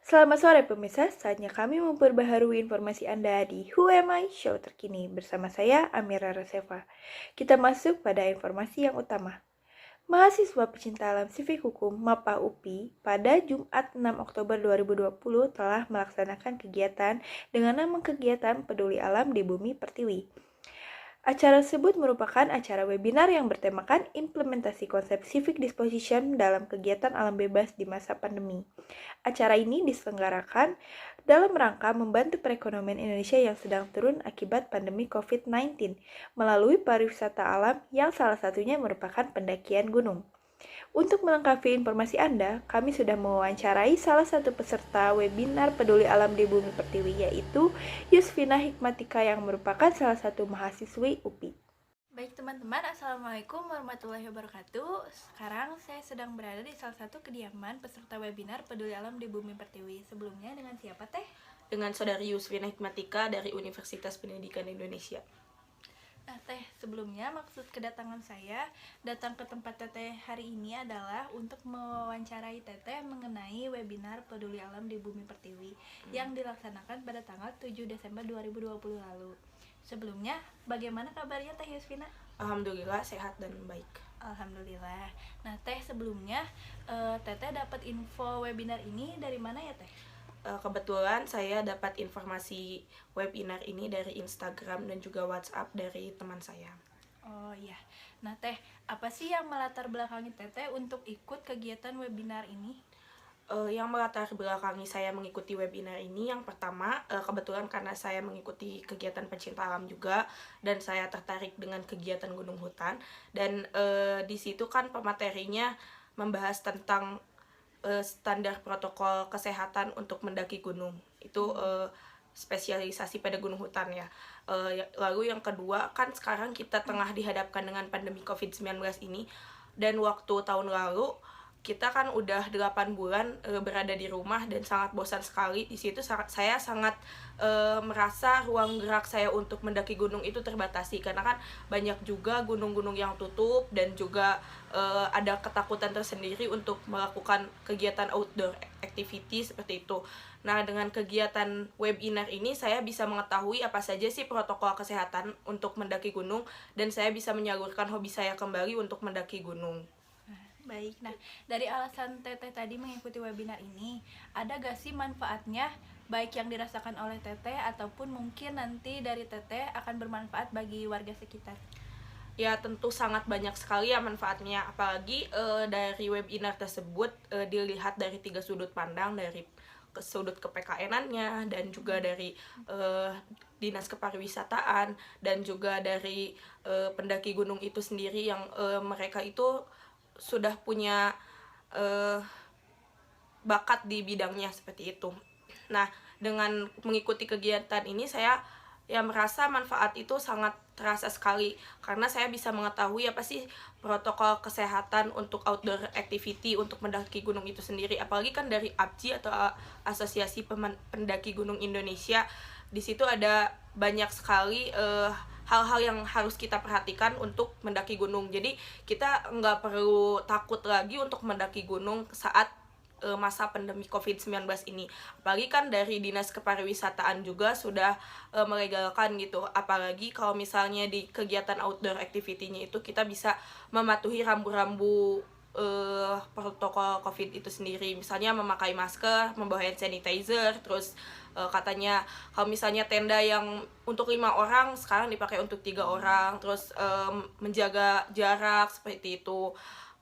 Selamat sore pemirsa, saatnya kami memperbaharui informasi Anda di Who Am I Show terkini bersama saya Amira Raseva. Kita masuk pada informasi yang utama. Mahasiswa pecinta alam Sivik Hukum MAPA UPI pada Jumat 6 Oktober 2020 telah melaksanakan kegiatan dengan nama kegiatan Peduli Alam di Bumi Pertiwi. Acara tersebut merupakan acara webinar yang bertemakan implementasi konsep civic disposition dalam kegiatan alam bebas di masa pandemi. Acara ini diselenggarakan dalam rangka membantu perekonomian Indonesia yang sedang turun akibat pandemi COVID-19 melalui pariwisata alam yang salah satunya merupakan pendakian gunung. Untuk melengkapi informasi Anda, kami sudah mewawancarai salah satu peserta webinar Peduli Alam di Bumi Pertiwi, yaitu Yusfina Hikmatika yang merupakan salah satu mahasiswi UPI. Baik teman-teman, Assalamualaikum warahmatullahi wabarakatuh. Sekarang saya sedang berada di salah satu kediaman peserta webinar Peduli Alam di Bumi Pertiwi. Sebelumnya dengan siapa teh? Dengan saudari Yusfina Hikmatika dari Universitas Pendidikan Indonesia. Nah teh, sebelumnya maksud kedatangan saya datang ke tempat teteh hari ini adalah untuk mewawancarai teteh mengenai webinar Peduli Alam di Bumi Pertiwi yang dilaksanakan pada tanggal 7 Desember 2020 lalu. Sebelumnya, bagaimana kabarnya Teh Yusfina? Alhamdulillah sehat dan baik. Alhamdulillah. Nah Teh, sebelumnya teteh dapat info webinar ini dari mana ya Teh? Kebetulan saya dapat informasi webinar ini dari Instagram dan juga WhatsApp dari teman saya. Oh iya. Nah Teh, apa sih yang melatar belakangi teteh untuk ikut kegiatan webinar ini? Yang melatar belakangi saya mengikuti webinar ini, yang pertama kebetulan karena saya mengikuti kegiatan pecinta alam juga dan saya tertarik dengan kegiatan gunung hutan, dan di situ kan pematerinya membahas tentang standar protokol kesehatan untuk mendaki gunung. Itu spesialisasi pada gunung hutan ya. Lalu yang kedua, kan sekarang kita tengah dihadapkan dengan pandemi COVID-19 ini, dan waktu tahun lalu kita kan udah 8 bulan berada di rumah dan sangat bosan sekali. Di situ saya sangat merasa ruang gerak saya untuk mendaki gunung itu terbatasi, karena kan banyak juga gunung-gunung yang tutup dan juga ada ketakutan tersendiri untuk melakukan kegiatan outdoor activity seperti itu. Nah, dengan kegiatan webinar ini saya bisa mengetahui apa saja sih protokol kesehatan untuk mendaki gunung, dan saya bisa menyalurkan hobi saya kembali untuk mendaki gunung. Baik, nah dari alasan teteh tadi mengikuti webinar ini, ada gak sih manfaatnya baik yang dirasakan oleh teteh ataupun mungkin nanti dari teteh akan bermanfaat bagi warga sekitar? Ya, tentu sangat banyak sekali ya manfaatnya, apalagi dari webinar tersebut dilihat dari 3 sudut pandang, dari sudut ke-PKN-annya dan juga dari dinas kepariwisataan dan juga dari pendaki gunung itu sendiri yang mereka itu sudah punya bakat di bidangnya seperti itu. Nah, dengan mengikuti kegiatan ini saya merasa manfaat itu sangat terasa sekali, karena saya bisa mengetahui apa sih protokol kesehatan untuk outdoor activity untuk mendaki gunung itu sendiri. Apalagi kan dari APJI atau Asosiasi Pendaki Gunung Indonesia, di situ ada banyak sekali hal-hal yang harus kita perhatikan untuk mendaki gunung. Jadi kita nggak perlu takut lagi untuk mendaki gunung saat masa pandemi COVID-19 ini. Apalagi kan dari Dinas Kepariwisataan juga sudah melegalkan gitu. Apalagi kalau misalnya di kegiatan outdoor activity-nya itu kita bisa mematuhi rambu-rambu protokol COVID itu sendiri. Misalnya memakai masker, membawa hand sanitizer, terus katanya kalau misalnya tenda yang untuk 5 orang sekarang dipakai untuk 3 orang, terus menjaga jarak seperti itu.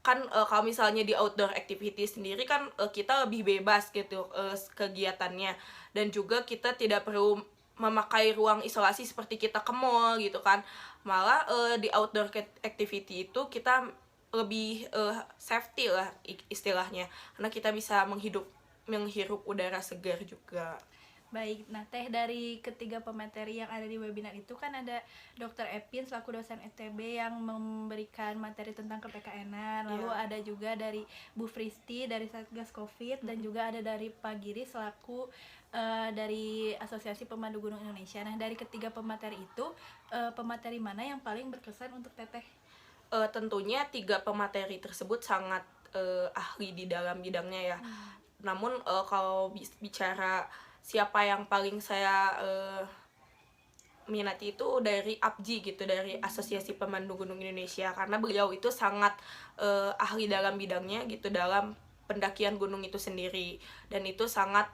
Kan kalau misalnya di outdoor activity sendiri kan kita lebih bebas gitu kegiatannya, dan juga kita tidak perlu memakai ruang isolasi seperti kita ke mall gitu kan. Malah di outdoor activity itu kita lebih safety lah istilahnya, karena kita bisa menghirup udara segar juga. Baik, nah Teh, dari ketiga pemateri yang ada di webinar itu kan ada Dr. Epin selaku dosen ITB yang memberikan materi tentang ke-PKN-an, lalu ada juga dari Bu Fristi dari Satgas Covid, dan juga ada dari Pak Giri selaku dari Asosiasi Pemandu Gunung Indonesia. Nah, dari ketiga pemateri itu, pemateri mana yang paling berkesan untuk Teteh? Tentunya 3 pemateri tersebut sangat ahli di dalam bidangnya ya. Namun kalau bicara siapa yang paling saya minati itu dari APJI gitu, dari Asosiasi Pemandu Gunung Indonesia, karena beliau itu sangat ahli dalam bidangnya gitu, dalam pendakian gunung itu sendiri, dan itu sangat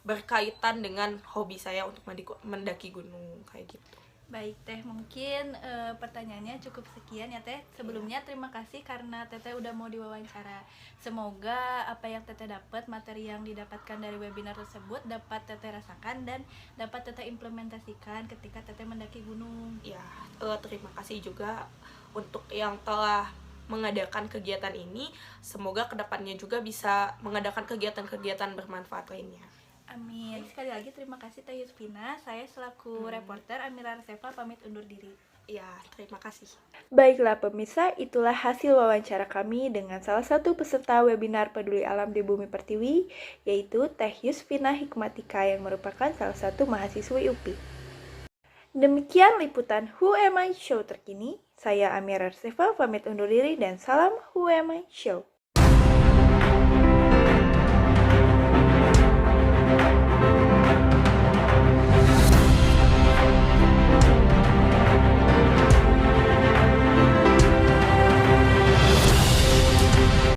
berkaitan dengan hobi saya untuk mendaki gunung kayak gitu. Baik Teh, mungkin pertanyaannya cukup sekian ya Teh. Sebelumnya terima kasih karena Teteh udah mau diwawancara. Semoga apa yang Teteh dapat, materi yang didapatkan dari webinar tersebut dapat Teteh rasakan dan dapat Teteh implementasikan ketika Teteh mendaki gunung. Ya, terima kasih juga untuk yang telah mengadakan kegiatan ini. Semoga kedepannya juga bisa mengadakan kegiatan-kegiatan bermanfaat lainnya. Amin. Sekali lagi terima kasih Teh Yuspina. Saya selaku reporter Amira Resefa pamit undur diri. Ya, terima kasih. Baiklah pemirsa, itulah hasil wawancara kami dengan salah satu peserta webinar Peduli Alam di Bumi Pertiwi, yaitu Teh Yuspina Hikmatika yang merupakan salah satu mahasiswi UPI. Demikian liputan Who Am I Show terkini. Saya Amira Resefa pamit undur diri dan salam Who Am I Show.